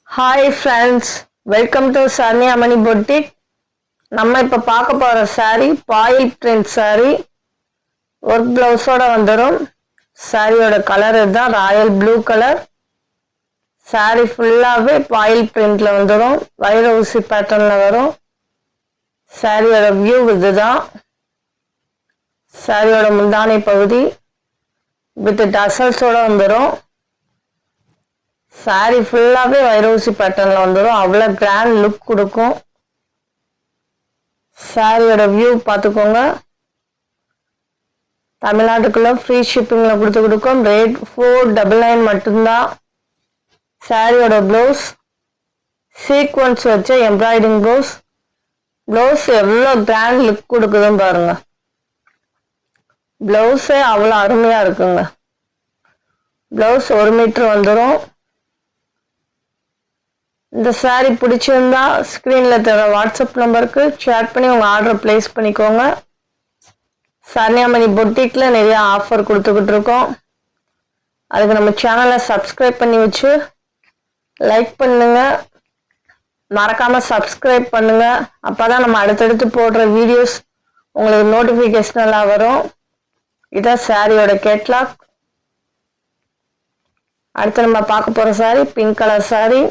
Hi friends, welcome to Sanya Mani Boutique. நம்ம இப்ப பார்க்க போற saree foil print saree. Work பிளவுஸோட வந்துரும். சாரியோட கலர் இதுதான் ராயல் ப்ளூ கலர். saree ஃபுல்லாவே foil printல வந்துரும். வைர ஊசி பேட்டர்ன்ல வரும். சாரியோட வியூ இதுதான். சாரியோட முந்தானை பகுதி வித் டசல்ஸோட வந்துரும். சாரி ஃபுல்லாவே வைரோசி பேட்டர்ன்ல வந்துரும். அவ்வளவு கிராண்ட் லுக் கொடுக்கும். சாரியோட வியூ பார்த்துக்கோங்க. தமிழ்நாட்டுக்குள்ள ஃப்ரீ ஷிப்பிங்ல கொடுக்கும். ரேட் 499 மட்டும்தான். சாரியோட ப்ளவுஸ் சீக்வன்ஸ் வச்ச எம்ப்ராய்டிங் ப்ளவுஸ். ப்ளவுஸ் எவ்வளோ கிராண்ட் லுக் கொடுக்குதுன்னு பாருங்க. ப்ளவுஸே அவ்வளோ அருமையா இருக்குங்க. ப்ளவுஸ் 1 மீட்டர் வந்துடும். இந்த saree பிடிச்சிருந்தா ஸ்க்ரீன்ல தர வாட்ஸ்அப் நம்பருக்கு சேட் பண்ணி உங்க ஆர்டர் பிளேஸ் பண்ணிக்கோங்க. சன்யாமணி பொட்டிக்ல நிறைய ஆஃபர் கொடுத்துக்கிட்டு இருக்கோம். அதுக்கு நம்ம சேனலை சப்ஸ்கிரைப் பண்ணி வச்சு லைக் பண்ணுங்க. மறக்காம சப்ஸ்கிரைப் பண்ணுங்க. அப்பதான் நம்ம அடுத்தடுத்து போடுற வீடியோஸ் உங்களுக்கு நோட்டிபிகேஷன் எல்லாம் வரும். இதான் சாரியோட கேட்லாக். அடுத்து நம்ம பார்க்க போற saree பிங்க் கலர் saree.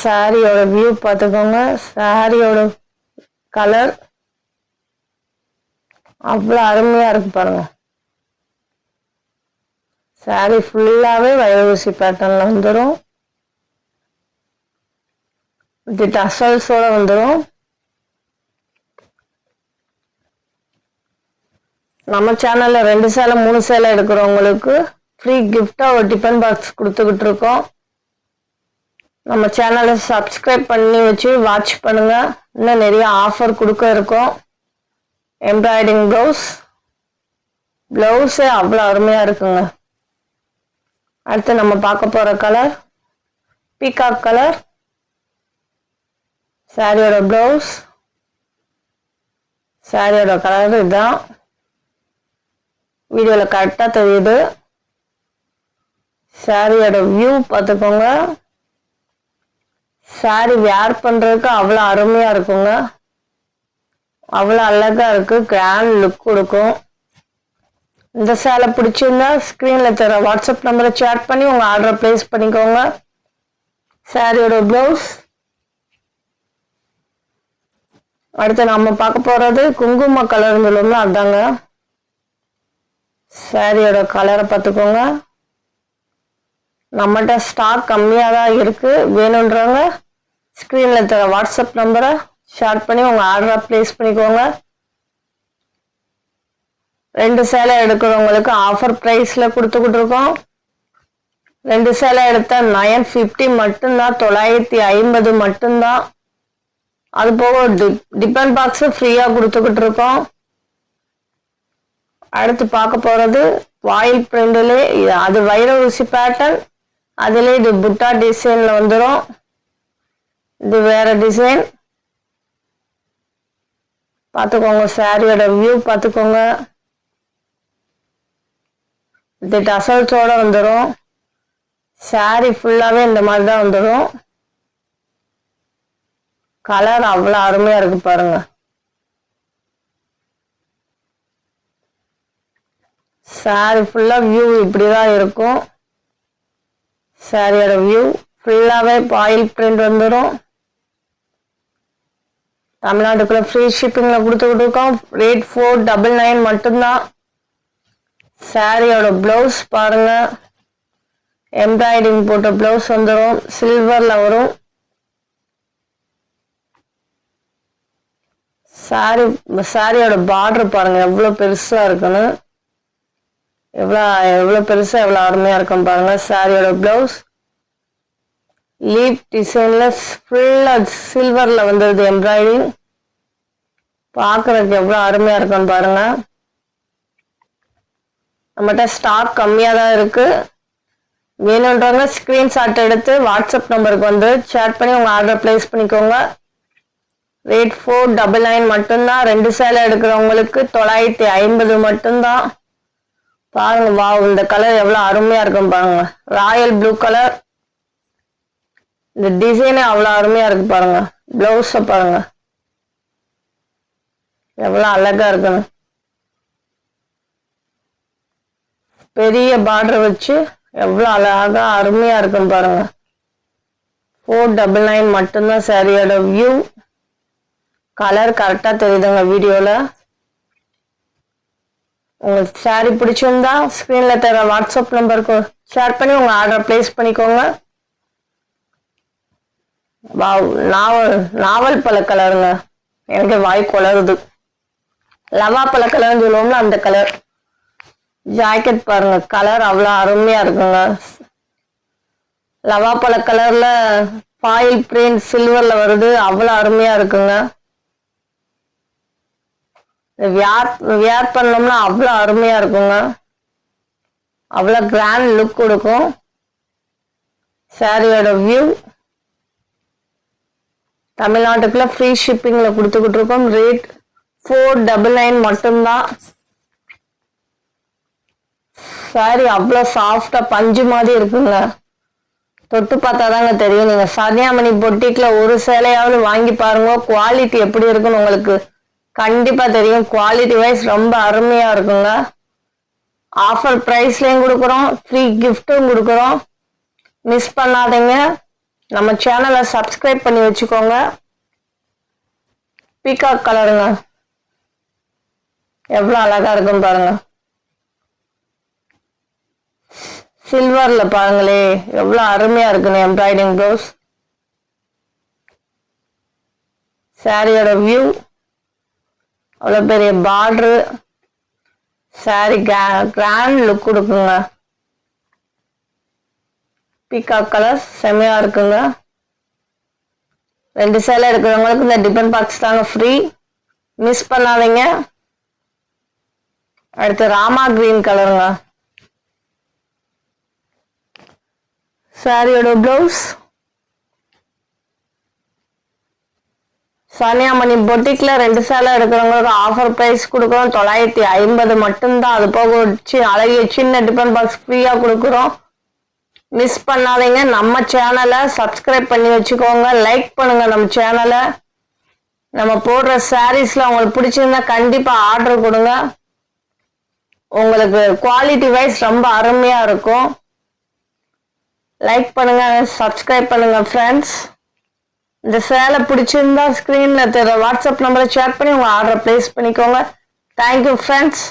சாரியோட வியூ பார்த்துக்கோங்க. சாரியோட கலர் அவ்வளோ அருமையா இருக்கு பாருங்க. சாரி ஃபுல்லாவே வைரூசி பேட்டர்ன்ல வந்துடும். இது டசல்ஸோட வந்துடும். நம்ம சேனல்ல 2 சேலை 3 சேலை எடுக்கிறவங்களுக்கு ஃப்ரீ கிஃப்டா ஒரு டிஃபன் பாக்ஸ் கொடுத்துக்கிட்டு இருக்கோம். நம்ம சேனலை சப்ஸ்கிரைப் பண்ணி வச்சு வாட்ச் பண்ணுங்க. இன்னும் நிறைய ஆஃபர் கொடுக்க இருக்கோம். எம்ப்ராய்டிங் ப்ளவுஸே அவ்வளோ அருமையா இருக்குங்க. அடுத்து நம்ம பார்க்க போற கலர் பீகாக் கலர். சாரியோட ப்ளவுஸ் சாரியோட கலர் இதுதான். வீடியோல கரெக்டா தெரியுது. சாரியோட வியூ பார்த்துக்கோங்க. சாரி வேர் பண்றதுக்கு அவ்வளோ அருமையா இருக்குங்க. அவ்வளோ அழகா இருக்கு. கிராண்ட் லுக் கொடுக்கும். இந்த சேலை பிடிச்சிருந்தா ஸ்கிரீன்ல தர வாட்ஸ்அப் நம்பரை சேட் பண்ணி உங்க ஆர்டரை பிளேஸ் பண்ணிக்கோங்க. சாரியோட ப்ளவுஸ். அடுத்து நம்ம பார்க்க போறது குங்கும கலர் சொல்லுவோம்ல அதாங்க. சாரியோட கலரை பார்த்துக்கோங்க. நம்மகிட்ட ஸ்டாக் கம்மியா தான் இருக்கு. வேணும்ன்றவங்க ஸ்கிரீன்ல தர வாட்ஸ்அப் நம்பரை ஷேர் பண்ணி உங்க ஆர்டரை பிளேஸ் பண்ணிக்கோங்க. 2 சேலை எடுக்கிறவங்களுக்கு ஆஃபர் பிரைஸ்ல கொடுத்துக்கிட்டு இருக்கோம். 2 சேலை எடுத்தா 950 மட்டும்தான். 950 மட்டும்தான். அது போக டிபன் பாக்ஸ் ஃப்ரீயா கொடுத்துக்கிட்டு இருக்கோம். அடுத்து பார்க்க போறது வாயில் பிரிண்ட்ல அது வைர ஊசி பேட்டர்ன். அதுல இது புட்டா டிசைன்ல வந்துடும். இது வேற டிசைன் பார்த்துக்கோங்க. சாரியோட வியூ பார்த்துக்கோங்க. இது டசல்ஸோட வந்துடும். சாரி ஃபுல்லாவே இந்த மாதிரி தான் வந்துடும். கலர் அவ்வளோ அருமையா இருக்கு பாருங்க. சாரி ஃபுல்லா வியூ இப்படிதான் இருக்கும். சாரியோட வியூ ஃபுல்லாவே பாயில் பிரிண்ட் வந்துடும். தமிழ்நாட்டுக்குள்ள ஃப்ரீ ஷிப்பிங்ல கொடுத்துக்கிட்டு இருக்கோம். ரேட் 499 மட்டும்தான். சாரியோட பிளவுஸ் பாருங்க. எம்ப்ராய்டிங் போட்ட பிளவுஸ் வந்துடும். சில்வர்ல வரும். சாரியோட பார்டர் பாருங்க எவ்வளவு பெருசா இருக்குன்னு. எவ்வளவு பெருசா எவ்வளவு அருமையா இருக்கும் பாருங்க. சாரியோட பிளவுஸ் லீப் டிசைன்ல ஃபுல்லா சில்வர்ல வந்துருது. எம்ப்ராய்டிங் பாக்குறதுக்கு எவ்வளவு அருமையா இருக்குன்னு பாருங்க. நம்மகிட்ட ஸ்டாக் கம்மியா தான் இருக்கு. வேணும்ன்றவங்க ஸ்கிரீன்ஷாட் எடுத்து வாட்ஸ்அப் நம்பருக்கு வந்து சேட் பண்ணி உங்க ஆர்டர் பிளேஸ் பண்ணிக்கோங்க. ரேட் 499 மட்டும்தான். 2 சேலை எடுக்கிறவங்களுக்கு 950 மட்டும்தான். பாருங்க. வா, இந்த கலர் எவ்வளவு அருமையா இருக்கும் பாருங்க. ராயல் ப்ளூ கலர் இந்த டிசைனே அவ்வளோ அருமையா இருக்கு பாருங்க. பிளவுஸ பாருங்க எவ்வளோ அழகா இருக்குன்னு. பெரிய பார்டர் வச்சு எவ்வளோ அழகா அருமையா இருக்குன்னு பாருங்க. 499 மட்டும்தான் சாரியோட வியூ. கலர் கரெக்டா தெரியுதுங்க வீடியோல. உங்களுக்கு சாரி பிடிச்சிருந்தா ஸ்கிரீன்ல தர வாட்ஸ்அப் நம்பருக்கு ஷேர் பண்ணி உங்க ஆர்டர் பிளேஸ் பண்ணிக்கோங்க. நாவல் பழ கலருங்க. எனக்கு வாய் குளருது. லவா பழ கலர்னு சொல்லுவோம்ல அந்த கலர். ஜாக்கெட் பாருங்க கலர் அவ்வளோ அருமையா இருக்குங்க. லவா பழ கலர்ல ஃபாயில் பிரிண்ட் சில்வர்ல வருது. அவ்வளோ அருமையா இருக்குங்க. வியர் பண்ணோம்னா அவ்வளோ அருமையா இருக்குங்க. அவ்வளோ கிராண்ட் லுக் கொடுக்கும். சாரியோட வியூ. தமிழ்நாட்டுக்குள்ள ஃப்ரீ ஷிப்பிங்ல கொடுத்துக்கிட்டு இருக்கோம். ரேட் 499 மட்டும்தான். சாரி அவ்வளோ சாஃப்டா பஞ்சு மாதிரி இருக்குங்க. தொட்டு பார்த்தாதாங்க தெரியும். நீங்க சன்யாமணி பொட்டிக்ல ஒரு சேலையாவது வாங்கி பாருங்க. குவாலிட்டி எப்படி இருக்குன்னு உங்களுக்கு கண்டிப்பா தெரியும். குவாலிட்டி வைஸ் ரொம்ப அருமையா இருக்குங்க. ஆஃபர் பிரைஸ்லயும் கொடுக்குறோம், ஃப்ரீ கிஃப்டும் கொடுக்குறோம். மிஸ் பண்ணாதீங்க. நம்ம சேனலை சப்ஸ்கிரைப் பண்ணி வச்சுக்கோங்க. பீகாக் கலருங்க எவ்வளோ அழகா இருக்குன்னு பாருங்க. சில்வர்ல பாருங்களே எவ்வளோ அருமையா இருக்குன்னு எம்ப்ராய்டிங் ப்ளவுஸ். சாரியோட வியூ. அவ்வளோ பெரிய பார்டரு. சாரி கிராண்ட் லுக் கொடுக்குங்க. பீகாக் கலர் செமையா இருக்குங்க. 2 சேலை எடுக்கிறவங்களுக்கு இந்த டிபன் பாக்ஸ் தாங்க ஃப்ரீ. மிஸ் பண்ணாதீங்க. அடுத்து ராமா கிரீன் கலருங்க. சாரியோட பிளவுஸ். சன்யாமணி பொட்டிக்ல 2 சேலை எடுக்கிறவங்களுக்கு ஆஃபர் பிரைஸ் கொடுக்குறோம். 950 மட்டும்தான். அது போக அழகிய சின்ன டிபன் பாக்ஸ் ஃப்ரீயா கொடுக்குறோம். மிஸ் பண்ணாதீங்க. நம்ம சேனலை சப்ஸ்கிரைப் பண்ணி வச்சுக்கோங்க. லைக் பண்ணுங்க நம்ம சேனலை. நம்ம போடுற சாரீஸ்ல உங்களுக்கு பிடிச்சிருந்தா கண்டிப்பா ஆர்டர் கொடுங்க. உங்களுக்கு குவாலிட்டி வைஸ் ரொம்ப அருமையா இருக்கும். லைக் பண்ணுங்க, சப்ஸ்கிரைப் பண்ணுங்க ஃப்ரெண்ட்ஸ். இந்த சேலை பிடிச்சிருந்தா ஸ்கிரீன்ல தெரிய வாட்ஸ்அப் நம்பரை ஷேர் பண்ணி உங்க ஆர்டர் பிளேஸ் பண்ணிக்கோங்க. Thank you friends.